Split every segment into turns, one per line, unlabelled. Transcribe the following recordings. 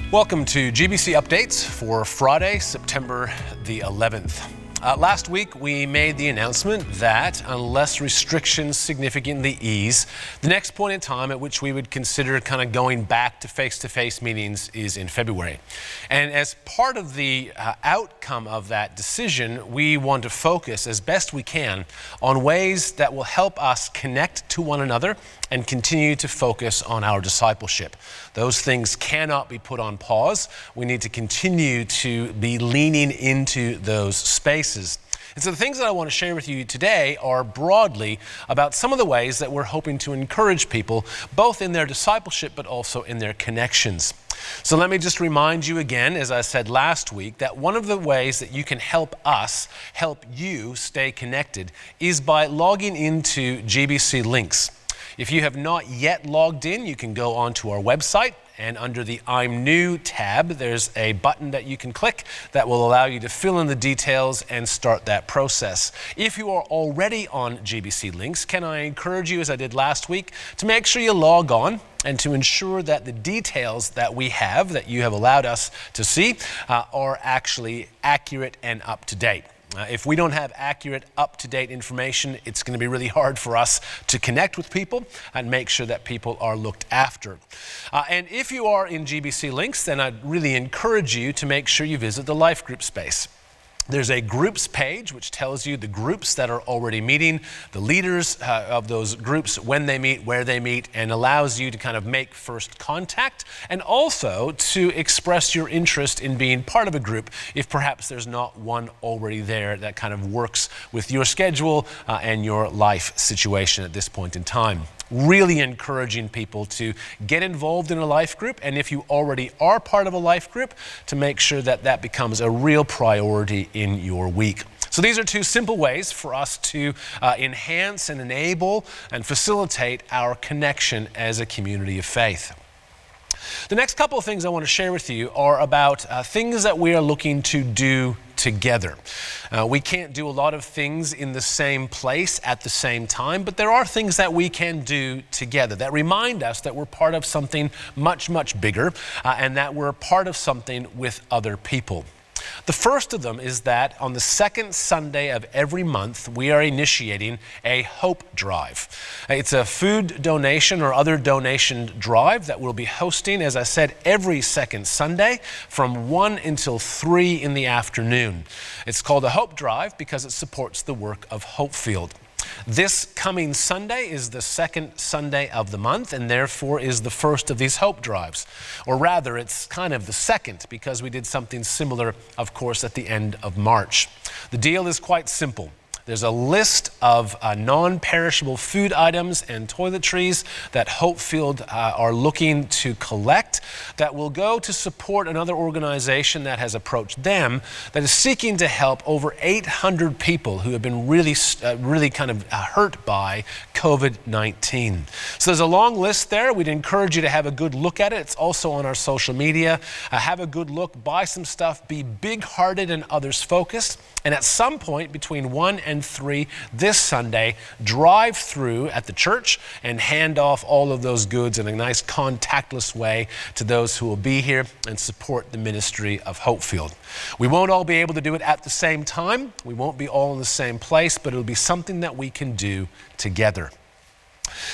Welcome to GBC Updates for Friday, September the 11th. Last week, we made the announcement that unless restrictions significantly ease, the next point in time at which we would consider kind of going back to face-to-face meetings is in February. And as part of the outcome of that decision, we want to focus as best we can on ways that will help us connect to one another and continue to focus on our discipleship. Those things cannot be put on pause. We need to continue to be leaning into those spaces. And so the things that I want to share with you today are broadly about some of the ways that we're hoping to encourage people, both in their discipleship but also in their connections. So let me just remind you again, as I said last week, that one of the ways that you can help us, help you stay connected is by logging into GBC Links. If you have not yet logged in, you can go onto our website, and under the I'm New tab, there's a button that you can click that will allow you to fill in the details and start that process. If you are already on GBC Links, can I encourage you, as I did last week, to make sure you log on and to ensure that the details that we have, that you have allowed us to see, are actually accurate and up to date. If we don't have accurate, up-to-date information, it's going to be really hard for us to connect with people and make sure that people are looked after. And if you are in GBC Links, then I'd really encourage you to make sure you visit the life group space. There's a groups page which tells you the groups that are already meeting, the leaders of those groups, when they meet, where they meet, and allows you to kind of make first contact and also to express your interest in being part of a group if perhaps there's not one already there that kind of works with your schedule and your life situation at this point in time. Really encouraging people to get involved in a life group, and if you already are part of a life group, to make sure that that becomes a real priority in your week. So these are two simple ways for us to enhance and enable and facilitate our connection as a community of faith. The next couple of things I want to share with you are about things that we are looking to do together. We can't do a lot of things in the same place at the same time, but there are things that we can do together that remind us that we're part of something much, much bigger and that we're part of something with other people. The first of them is that on the second Sunday of every month, we are initiating a Hope Drive. It's a food donation or other donation drive that we'll be hosting, as I said, every second Sunday from 1 until 3 in the afternoon. It's called a Hope Drive because it supports the work of Hopefield. This coming Sunday is the second Sunday of the month and therefore is the first of these Hope Drives. Or rather, it's kind of the second because we did something similar, of course, at the end of March. The deal is quite simple. There's a list of non-perishable food items and toiletries that Hopefield are looking to collect that will go to support another organization that has approached them that is seeking to help over 800 people who have been really kind of hurt by COVID-19. So there's a long list there. We'd encourage you to have a good look at it. It's also on our social media. Have a good look, buy some stuff, be big-hearted and others-focused. And at some point between 1 and 3 this Sunday, drive through at the church and hand off all of those goods in a nice contactless way to those who will be here and support the ministry of Hopefield. We won't all be able to do it at the same time. We won't be all in the same place, but it'll be something that we can do together.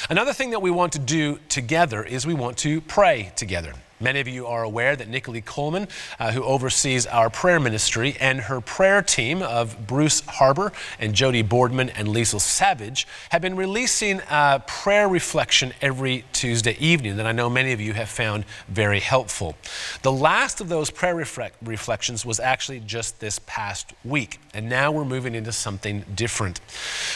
Another thing that we want to do together is we want to pray together. Many of you are aware that Nicolee Coleman, who oversees our prayer ministry, and her prayer team of Bruce Harbour and Jody Boardman and Liesl Savage have been releasing a prayer reflection every Tuesday evening that I know many of you have found very helpful. The last of those prayer reflections was actually just this past week, and now we're moving into something different.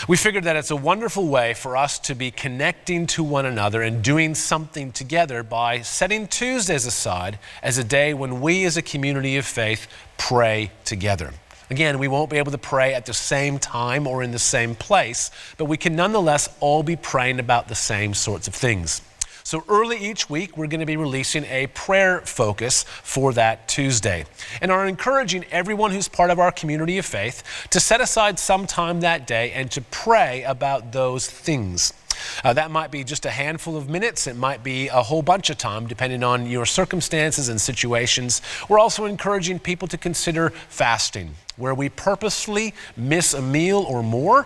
We figured that it's a wonderful way for us to be connecting to one another and doing something together by setting Tuesdays aside as a day when we as a community of faith pray together. Again, we won't be able to pray at the same time or in the same place, but we can nonetheless all be praying about the same sorts of things. So early each week, we're going to be releasing a prayer focus for that Tuesday and are encouraging everyone who's part of our community of faith to set aside some time that day and to pray about those things. That might be just a handful of minutes. It might be a whole bunch of time, depending on your circumstances and situations. We're also encouraging people to consider fasting, where we purposefully miss a meal or more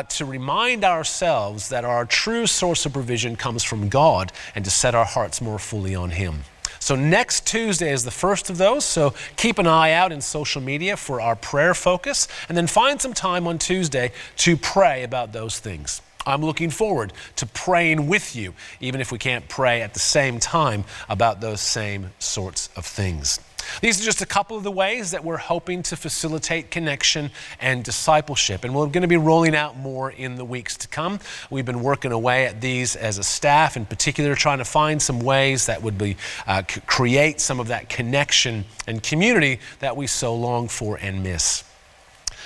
to remind ourselves that our true source of provision comes from God and to set our hearts more fully on Him. So next Tuesday is the first of those, so keep an eye out in social media for our prayer focus, and then find some time on Tuesday to pray about those things. I'm looking forward to praying with you, even if we can't pray at the same time about those same sorts of things. These are just a couple of the ways that we're hoping to facilitate connection and discipleship, and we're going to be rolling out more in the weeks to come. We've been working away at these as a staff, in particular trying to find some ways that would be create some of that connection and community that we so long for and miss.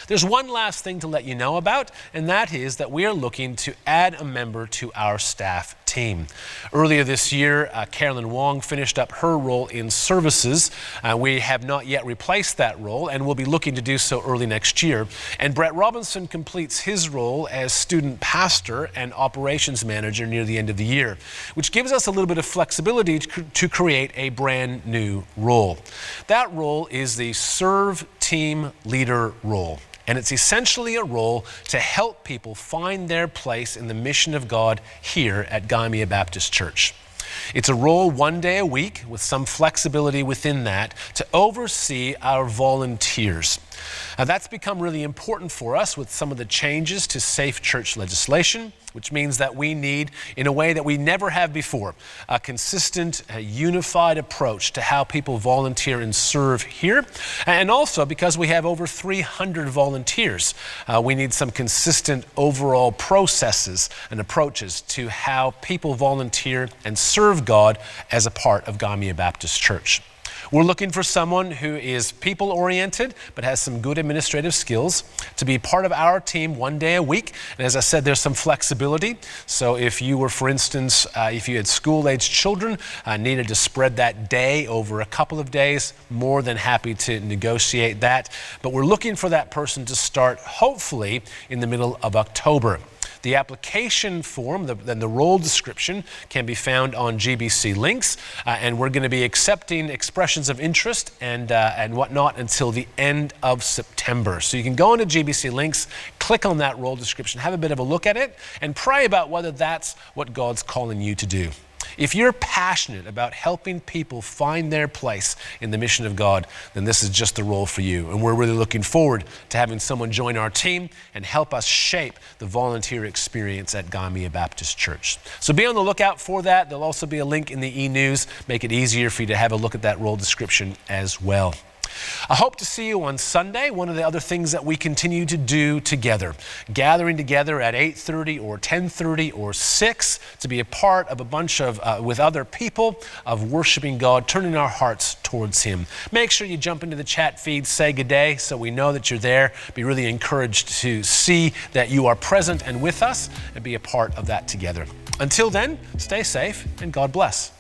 There's one last thing to let you know about, and that is that we are looking to add a member to our staff team. Earlier this year, Carolyn Wong finished up her role in services. We have not yet replaced that role, and we'll be looking to do so early next year. And Brett Robinson completes his role as student pastor and operations manager near the end of the year, which gives us a little bit of flexibility to create a brand new role. That role is the Serve Team Leader role. And it's essentially a role to help people find their place in the mission of God here at Gymea Baptist Church. It's a role one day a week with some flexibility within that to oversee our volunteers. That's become really important for us with some of the changes to safe church legislation, which means that we need, in a way that we never have before, a consistent, unified approach to how people volunteer and serve here. And also, because we have over 300 volunteers, we need some consistent overall processes and approaches to how people volunteer and serve God as a part of Gymea Baptist Church. We're looking for someone who is people-oriented but has some good administrative skills to be part of our team one day a week. And as I said, there's some flexibility. So if you were, for instance, if you had school-aged children, needed to spread that day over a couple of days, more than happy to negotiate that. But we're looking for that person to start hopefully in the middle of October. The application form, the role description, can be found on GBC Links, and we're going to be accepting expressions of interest and whatnot until the end of September. So you can go into GBC Links, click on that role description, have a bit of a look at it, and pray about whether that's what God's calling you to do. If you're passionate about helping people find their place in the mission of God, then this is just the role for you. And we're really looking forward to having someone join our team and help us shape the volunteer experience at Gymea Baptist Church. So be on the lookout for that. There'll also be a link in the e-news, make it easier for you to have a look at that role description as well. I hope to see you on Sunday. One of the other things that we continue to do together, gathering together at 8:30 or 10:30 or 6 to be a part of a bunch of, with other people, of worshiping God, turning our hearts towards Him. Make sure you jump into the chat feed, say good day so we know that you're there. Be really encouraged to see that you are present and with us and be a part of that together. Until then, stay safe and God bless.